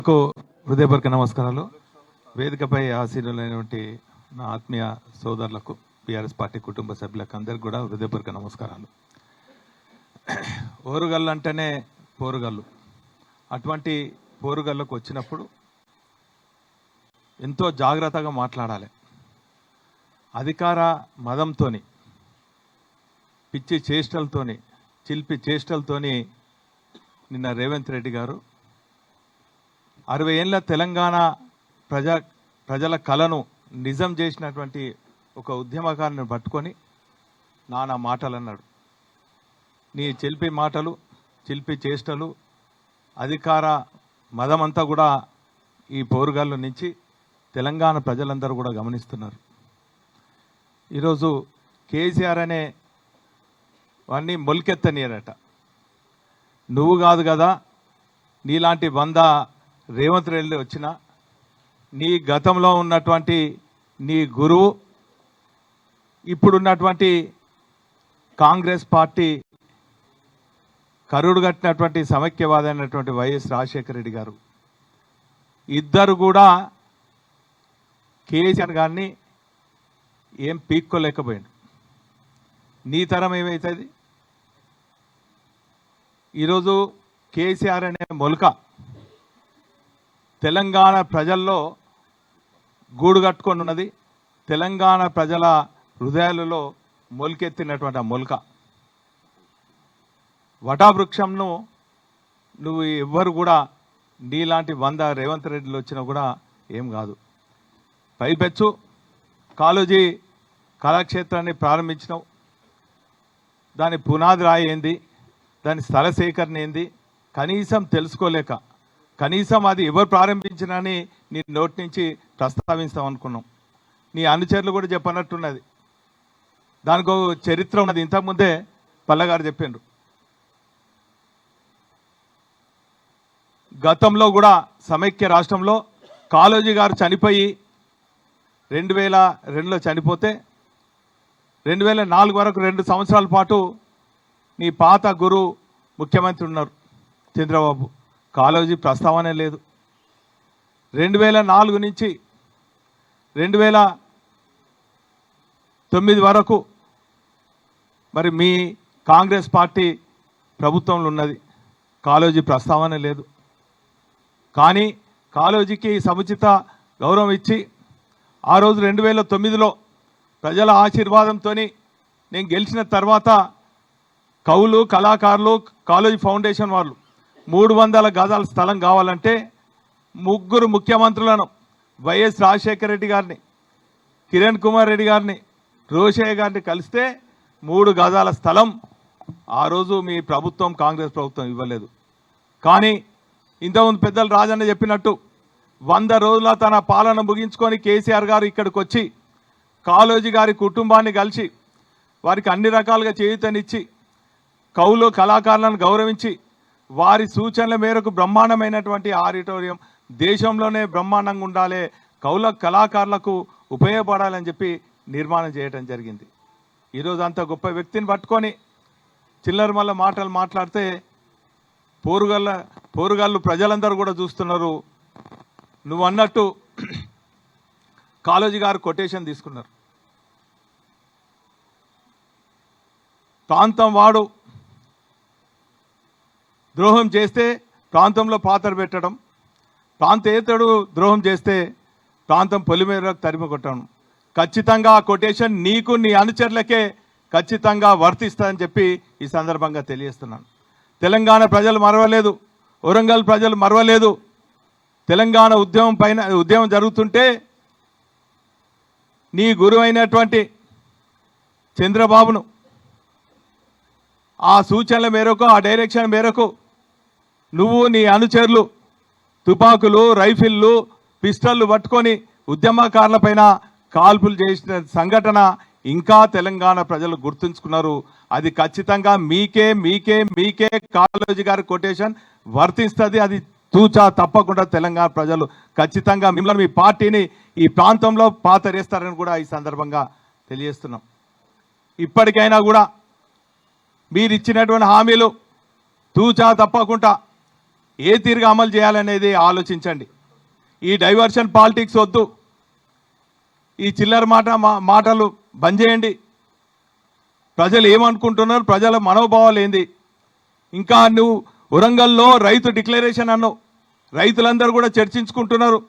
పెద్దలకు హృదయపూర్వక నమస్కారాలు. వేదికపై ఆశీనులైనటువంటి నా ఆత్మీయ సోదరులకు, టీఆర్ఎస్ పార్టీ కుటుంబ సభ్యులకు అందరికీ కూడా హృదయపూర్వక నమస్కారాలు. ఓరుగల్లు అంటేనే పోరుగల్లు. అటువంటి పోరుగల్లకు వచ్చినప్పుడు ఎంతో జాగ్రత్తగా మాట్లాడాలి. అధికార మదంతోని, పిచ్చి చేష్టలతోని, చిల్పి చేష్టలతోని నిన్న రేవంత్ రెడ్డి గారు 60 ఏళ్ళ తెలంగాణ ప్రజల కలను నిజం చేసినటువంటి ఒక ఉద్యమకారుని పట్టుకొని నానా మాటలు అన్నాడు. నీ చిల్పి మాటలు, చిల్పి చేష్టలు, అధికార మదమంతా కూడా ఈ పోరుగాళ్ళ నుంచి తెలంగాణ ప్రజలందరూ కూడా గమనిస్తున్నారు. ఈరోజు కేసీఆర్ అనే వాడిని మొలికెత్తనీయరట. నువ్వు కాదు కదా, నీలాంటి 100 రేవంత్ రెడ్డి వచ్చిన నీ గతంలో ఉన్నటువంటి నీ గురువు, ఇప్పుడున్నటువంటి కాంగ్రెస్ పార్టీ కరుడు కట్టినటువంటి సమైక్యవాద అయినటువంటి వైఎస్ రాజశేఖర రెడ్డి గారు ఇద్దరు కూడా కేసీఆర్ గారిని ఏం పీక్కోలేకపోయాడు. నీ తరం ఏమవుతుంది? ఈరోజు కేసీఆర్ అనే మొలక తెలంగాణ ప్రజల్లో గూడు కట్టుకొని ఉన్నది. తెలంగాణ ప్రజల హృదయాలలో మొలకెత్తినటువంటి ఆ మొలక వటావృక్షంను నువ్వు ఎవ్వరు కూడా నీలాంటి 100 రేవంత్ రెడ్డిలు వచ్చినా కూడా ఏం కాదు. పైపెచ్చు కాళోజీ కళాక్షేత్రాన్ని ప్రారంభించినావు. దాని పునాది రాయి ఏంది, దాని స్థల సేకరణ ఏంది కనీసం తెలుసుకోలేక, కనీసం అది ఎవరు ప్రారంభించినని నీ నోటి నుంచి ప్రస్తావిస్తాం అనుకున్నాం. నీ అనుచరులు కూడా చెప్పనట్టున్నది. దానికి ఒక చరిత్ర ఉన్నది. ఇంతకుముందే పల్లగారు చెప్పిండ్రు. గతంలో కూడా సమైక్య రాష్ట్రంలో కాళోజీ గారు చనిపోయి 2002లో చనిపోతే 2004 వరకు 2 సంవత్సరాల పాటు నీ పాత గురు ముఖ్యమంత్రి ఉన్నారు చంద్రబాబు. కాళోజీ ప్రస్తావనే లేదు. 2004 నుంచి 2009 వరకు మరి మీ కాంగ్రెస్ పార్టీ ప్రభుత్వంలో ఉన్నది. కాళోజీ ప్రస్తావన లేదు. కానీ కాళోజీకి సముచిత గౌరవం ఇచ్చి ఆ రోజు 2009లో ప్రజల ఆశీర్వాదంతో నేను గెలిచిన తర్వాత కవులు, కళాకారులు, కాళోజీ ఫౌండేషన్ వాళ్ళు 300 గజాల స్థలం కావాలంటే 3 ముఖ్యమంత్రులను, వైఎస్ రాజశేఖర రెడ్డి గారిని, కిరణ్ కుమార్ రెడ్డి గారిని, రోషయ్య గారిని కలిస్తే 3 గజాల స్థలం ఆ రోజు మీ ప్రభుత్వం, కాంగ్రెస్ ప్రభుత్వం ఇవ్వలేదు. కానీ ఇంతకుముందు పెద్దలు రాజన్న చెప్పినట్టు 100 రోజుల తన పాలన ముగించుకొని కేసీఆర్ గారు ఇక్కడికి వచ్చి కాళోజీ గారి కుటుంబాన్ని కలిసి వారికి అన్ని రకాలుగా చేయూతనిచ్చి కవులు, కళాకారులను గౌరవించి వారి సూచనల మేరకు బ్రహ్మాండమైనటువంటి ఆడిటోరియం దేశంలోనే బ్రహ్మాండంగా ఉండాలి, కవుల కళాకారులకు ఉపయోగపడాలని చెప్పి నిర్మాణం చేయడం జరిగింది. ఈరోజు అంత గొప్ప వ్యక్తిని పట్టుకొని చిల్లర మల్ల మాటలు మాట్లాడితే పోరుగల్లు ప్రజలందరూ కూడా చూస్తున్నారు. నువ్వు అన్నట్టు కాళోజీ గారు కొటేషన్ తీసుకున్నారు. ప్రాంతం వాడు ద్రోహం చేస్తే ప్రాంతంలో పాత్ర పెట్టడం, ప్రాంతేతరుడు ద్రోహం చేస్తే ప్రాంతం పొలిమేరకు తరిమి కొట్టడం. ఖచ్చితంగా ఆ కొటేషన్ నీకు, నీ అనుచరులకే ఖచ్చితంగా వర్తిస్తుందని చెప్పి ఈ సందర్భంగా తెలియజేస్తున్నాను. తెలంగాణ ప్రజలు మరవలేదు, వరంగల్ ప్రజలు మరవలేదు. తెలంగాణ ఉద్యమం జరుగుతుంటే నీ గురువు అయినటువంటి చంద్రబాబును ఆ సూచనల మేరకు, ఆ డైరెక్షన్ మేరకు నువ్వు, నీ అనుచరులు తుపాకులు, రైఫిళ్ళు, పిస్టళ్ళు పట్టుకొని ఉద్యమకారులపైన కాల్పులు చేసిన సంఘటన ఇంకా తెలంగాణ ప్రజలు గుర్తుంచుకున్నారు. అది ఖచ్చితంగా మీకే కాళోజీ గారి కొటేషన్ వర్తిస్తుంది. అది తూచా తప్పకుండా తెలంగాణ ప్రజలు ఖచ్చితంగా మిమ్మల్ని, మీ పార్టీని ఈ ప్రాంతంలో పాతరేస్తారని కూడా ఈ సందర్భంగా తెలియజేస్తున్నాం. ఇప్పటికైనా కూడా మీరు ఇచ్చినటువంటి హామీలు తూచా తప్పకుండా ఏ తీరుగా అమలు చేయాలనేది ఆలోచించండి. ఈ డైవర్షన్ పాలిటిక్స్ వద్దు. ఈ చిల్లర మాటలు బంద్ చేయండి. ప్రజలు ఏమనుకుంటున్నారు, ప్రజల మనోభావాలు ఏంది? ఇంకా నువ్వు వరంగల్లో రైతు డిక్లరేషన్ అన్నావు, రైతులందరూ కూడా చర్చించుకుంటున్నారు,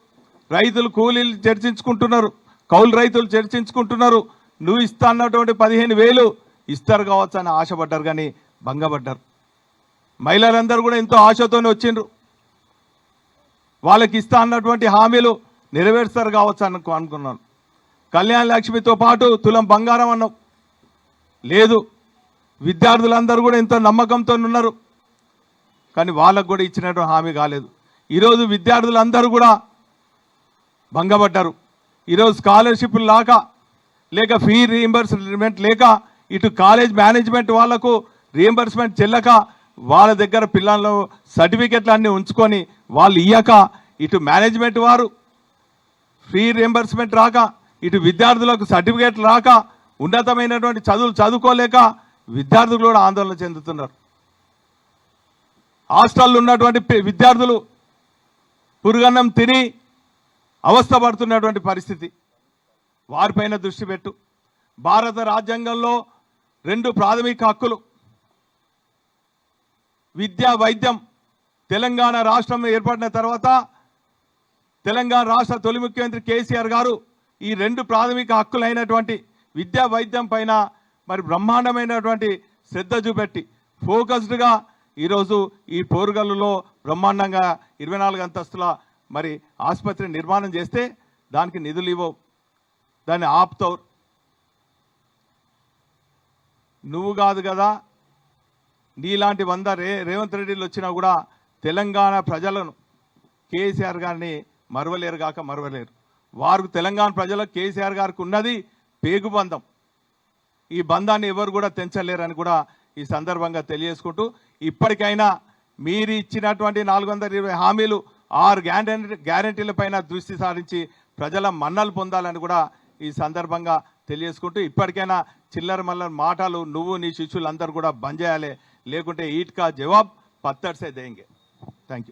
రైతులు కూలీలు చర్చించుకుంటున్నారు, కౌలు రైతులు చర్చించుకుంటున్నారు. నువ్వు ఇస్తా అన్నటువంటి 15,000 ఇస్తారు కావచ్చు అని ఆశపడ్డారు, కానీ భంగపడ్డారు. మహిళలందరూ కూడా ఎంతో ఆశతోనే వచ్చిండ్రు. వాళ్ళకి ఇస్తా అన్నటువంటి హామీలు నెరవేరుస్తారు కావచ్చు అనుకున్నాను. కళ్యాణ లక్ష్మితో పాటు తులం బంగారం అన్నావు, లేదు. విద్యార్థులందరూ కూడా ఎంతో నమ్మకంతో ఉన్నారు, కానీ వాళ్ళకు కూడా ఇచ్చినటువంటి హామీ కాలేదు. ఈరోజు విద్యార్థులందరూ కూడా భంగపడ్డారు. ఈరోజు స్కాలర్షిప్లు లేక ఫీ రీయింబర్స్మెంట్ లేక, ఇటు కాలేజ్ మేనేజ్మెంట్ వాళ్లకు రీయింబర్స్మెంట్ చెల్లక, వాళ్ళ దగ్గర పిల్లలు సర్టిఫికెట్లు అన్నీ ఉంచుకొని వాళ్ళు ఇయ్యక, ఇటు మేనేజ్మెంట్ వారు ఫీ రీయింబర్స్మెంట్ రాక, ఇటు విద్యార్థులకు సర్టిఫికెట్లు రాక, ఉన్నతమైనటువంటి చదువులు చదువుకోలేక విద్యార్థులు కూడా ఆందోళన చెందుతున్నారు. హాస్టల్లో ఉన్నటువంటి విద్యార్థులు పురుగన్నం తిని అవస్థపడుతున్నటువంటి పరిస్థితి. వారిపైన దృష్టి పెట్టు. భారత రాజ్యాంగంలో 2 ప్రాథమిక హక్కులు, విద్య, వైద్యం. తెలంగాణ రాష్ట్రం ఏర్పడిన తర్వాత తెలంగాణ రాష్ట్ర తొలి ముఖ్యమంత్రి కేసీఆర్ గారు ఈ 2 ప్రాథమిక హక్కులైనటువంటి విద్యా, వైద్యం పైన మరి బ్రహ్మాండమైనటువంటి శ్రద్ధ చూపెట్టి ఫోకస్డ్గా ఈరోజు ఈ పోరుగల్లులో బ్రహ్మాండంగా 24 అంతస్తుల మరి ఆసుపత్రి నిర్మాణం చేస్తే దానికి నిధులు ఇవ్వవు, దాన్ని ఆపుతావు. నువ్వు కాదు కదా, నీలాంటి 100 రేవంత్ రెడ్డిలు వచ్చినా కూడా తెలంగాణ ప్రజలను కేసీఆర్ గారిని మరవలేరు కాక మరవలేరు. వారు తెలంగాణ ప్రజలకు కేసీఆర్ గారికి ఉన్నది పేగుబంధం. ఈ బంధాన్ని ఎవరు కూడా తెంచలేరని కూడా ఈ సందర్భంగా తెలియజేసుకుంటూ, ఇప్పటికైనా మీరు ఇచ్చినటువంటి 420 హామీలు 6 గ్యారెంటీల పైన దృష్టి సారించి ప్రజల మన్నలు పొందాలని కూడా ఈ సందర్భంగా తెలియజేసుకుంటూ, ఇప్పటికైనా చిల్లర మల్లర మాటలు నువ్వు నీ శిష్యులందరూ కూడా బంద్ చేయాలి, లేకుంటే ఈట్ కా జవాబ్ పత్తర్ సే దేంగే.